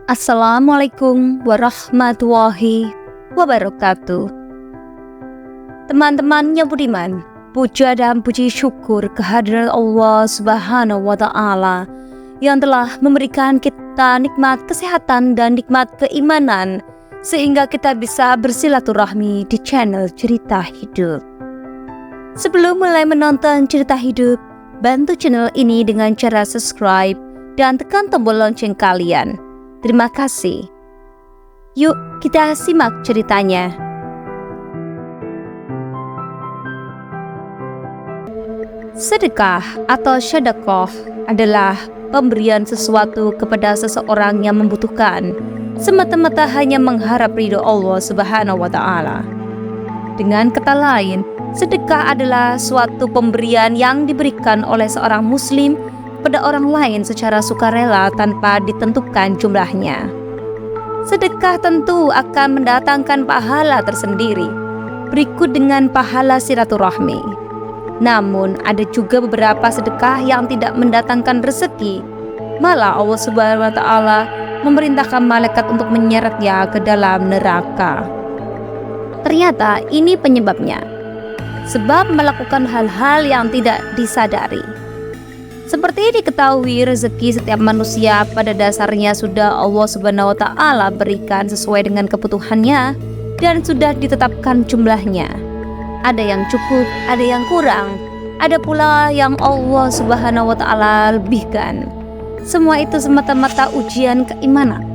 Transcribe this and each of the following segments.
Assalamualaikum warahmatullahi wabarakatuh. Teman-teman yang budiman, puja dan puji syukur kehadirat Allah Subhanahu wa Ta'ala yang telah memberikan kita nikmat kesehatan dan nikmat keimanan sehingga kita bisa bersilaturahmi di channel Cerita Hidup. Sebelum mulai menonton Cerita Hidup, bantu channel ini dengan cara subscribe dan tekan tombol lonceng kalian. Terima kasih. Yuk kita simak ceritanya. Sedekah atau sedekah adalah pemberian sesuatu kepada seseorang yang membutuhkan, semata-mata hanya mengharap ridho Allah Subhanahu wa Ta'ala. Dengan kata lain, sedekah adalah suatu pemberian yang diberikan oleh seorang muslim pada orang lain secara sukarela tanpa ditentukan jumlahnya. Sedekah tentu akan mendatangkan pahala tersendiri, berikut dengan pahala silaturahmi. Namun ada juga beberapa sedekah yang tidak mendatangkan rezeki, malah Allah Subhanahu wa Ta'ala memerintahkan malaikat untuk menyeretnya ke dalam neraka. Ternyata ini penyebabnya, sebab melakukan hal-hal yang tidak disadari. Seperti diketahui, rezeki setiap manusia pada dasarnya sudah Allah Subhanahu wa Ta'ala berikan sesuai dengan kebutuhannya dan sudah ditetapkan jumlahnya. Ada yang cukup, ada yang kurang, ada pula yang Allah Subhanahu wa Ta'ala lebihkan. Semua itu semata-mata ujian keimanan.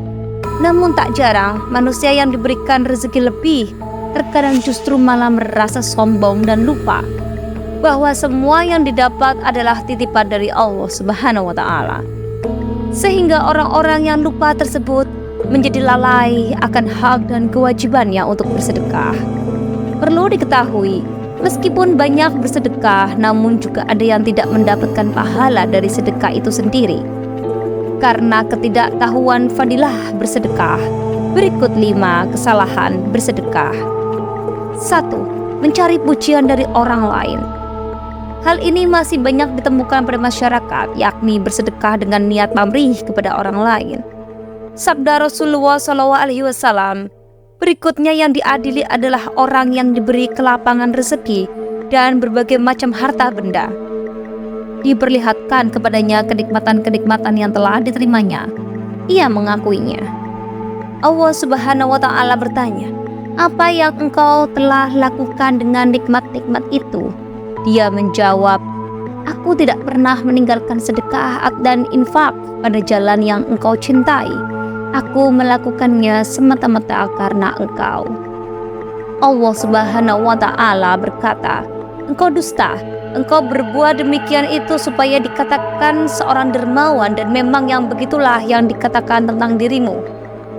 Namun tak jarang manusia yang diberikan rezeki lebih terkadang justru malah merasa sombong dan lupa bahwa semua yang didapat adalah titipan dari Allah Subhanahu wa Ta'ala. Sehingga orang-orang yang lupa tersebut menjadi lalai akan hak dan kewajibannya untuk bersedekah. Perlu diketahui, meskipun banyak bersedekah, namun juga ada yang tidak mendapatkan pahala dari sedekah itu sendiri. Karena ketidaktahuan fadilah bersedekah, berikut 5 kesalahan bersedekah. 1. Mencari pujian dari orang lain. Hal ini masih banyak ditemukan pada masyarakat, yakni bersedekah dengan niat pamrih kepada orang lain. Sabda Rasulullah SAW, berikutnya yang diadili adalah orang yang diberi kelapangan rezeki dan berbagai macam harta benda. Diperlihatkan kepadanya kenikmatan-kenikmatan yang telah diterimanya. Ia mengakuinya. Allah Subhanahu wa Ta'ala bertanya, "Apa yang engkau telah lakukan dengan nikmat-nikmat itu?" Dia menjawab, "Aku tidak pernah meninggalkan sedekah dan infak pada jalan yang engkau cintai. Aku melakukannya semata-mata karena engkau." Allah Subhanahu wa Ta'ala berkata, "Engkau dusta. Engkau berbuat demikian itu supaya dikatakan seorang dermawan, dan memang yang begitulah yang dikatakan tentang dirimu."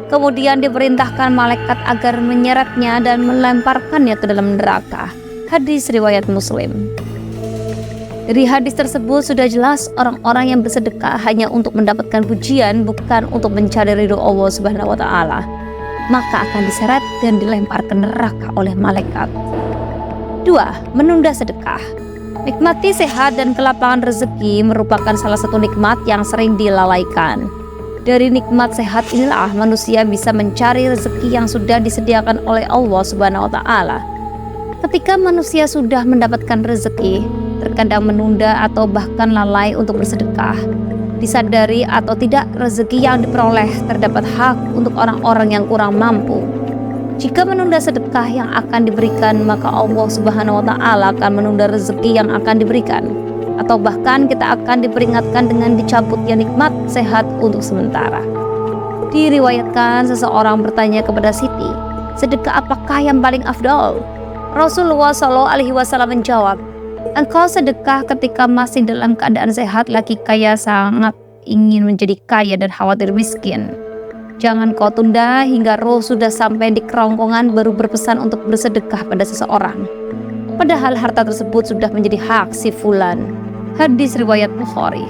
Kemudian diperintahkan malaikat agar menyeretnya dan melemparkannya ke dalam neraka. Hadis riwayat Muslim. Dari hadis tersebut sudah jelas orang-orang yang bersedekah hanya untuk mendapatkan pujian, bukan untuk mencari ridho Allah Subhanahu wa Ta'ala, maka akan diseret dan dilempar ke neraka oleh malaikat. 2. Menunda sedekah. Nikmati sehat dan kelapangan rezeki merupakan salah satu nikmat yang sering dilalaikan. Dari nikmat sehat inilah manusia bisa mencari rezeki yang sudah disediakan oleh Allah Subhanahu wa Ta'ala. Ketika manusia sudah mendapatkan rezeki, terkadang menunda atau bahkan lalai untuk bersedekah. Disadari atau tidak, rezeki yang diperoleh terdapat hak untuk orang-orang yang kurang mampu. Jika menunda sedekah yang akan diberikan, maka Allah Subhanahu wa Ta'ala akan menunda rezeki yang akan diberikan. Atau bahkan kita akan diperingatkan dengan dicabutnya nikmat sehat untuk sementara. Diriwayatkan seseorang bertanya kepada Siti, "Sedekah apakah yang paling afdal?" Rasulullah SAW menjawab, "Engkau sedekah ketika masih dalam keadaan sehat, lagi kaya sangat ingin menjadi kaya dan khawatir miskin. Jangan kau tunda hingga roh sudah sampai di kerongkongan baru berpesan untuk bersedekah pada seseorang, padahal harta tersebut sudah menjadi hak si fulan." Hadis riwayat Bukhari.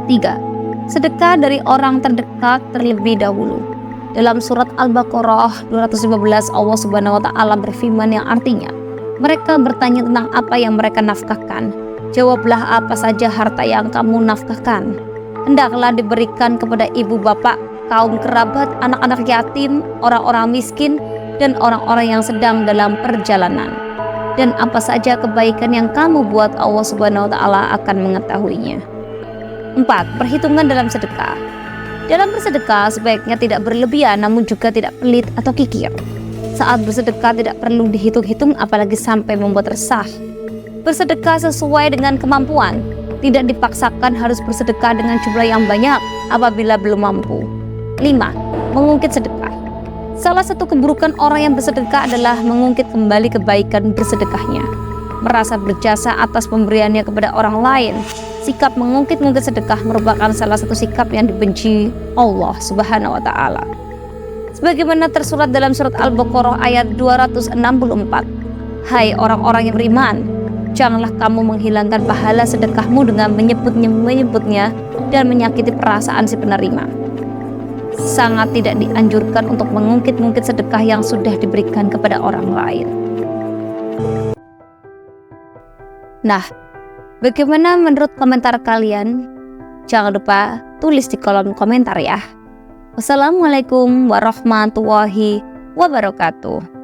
3. Sedekah dari orang terdekat terlebih dahulu. Dalam surat Al-Baqarah 215, Allah Subhanahu wa Ta'ala berfirman yang artinya, mereka bertanya tentang apa yang mereka nafkahkan. Jawablah, apa saja harta yang kamu nafkahkan, hendaklah diberikan kepada ibu bapak, kaum kerabat, anak-anak yatim, orang-orang miskin, dan orang-orang yang sedang dalam perjalanan. Dan apa saja kebaikan yang kamu buat, Allah Subhanahu wa Ta'ala akan mengetahuinya. 4. Perhitungan dalam sedekah. Dalam bersedekah sebaiknya tidak berlebihan, namun juga tidak pelit atau kikir. Saat bersedekah tidak perlu dihitung-hitung, apalagi sampai membuat resah. Bersedekah sesuai dengan kemampuan. Tidak dipaksakan harus bersedekah dengan jumlah yang banyak apabila belum mampu. 5. Mengungkit sedekah. Salah satu keburukan orang yang bersedekah adalah mengungkit kembali kebaikan bersedekahnya, merasa berjasa atas pemberiannya kepada orang lain. Sikap mengungkit-ungkit sedekah merupakan salah satu sikap yang dibenci Allah Subhanahu wa Ta'ala. Sebagaimana tersurat dalam surat Al-Baqarah ayat 264. Hai orang-orang yang beriman, janganlah kamu menghilangkan pahala sedekahmu dengan menyebutnya dan menyakiti perasaan si penerima. Sangat tidak dianjurkan untuk mengungkit-ungkit sedekah yang sudah diberikan kepada orang lain. Nah, bagaimana menurut komentar kalian? Jangan lupa tulis di kolom komentar ya. Wassalamualaikum warahmatullahi wabarakatuh.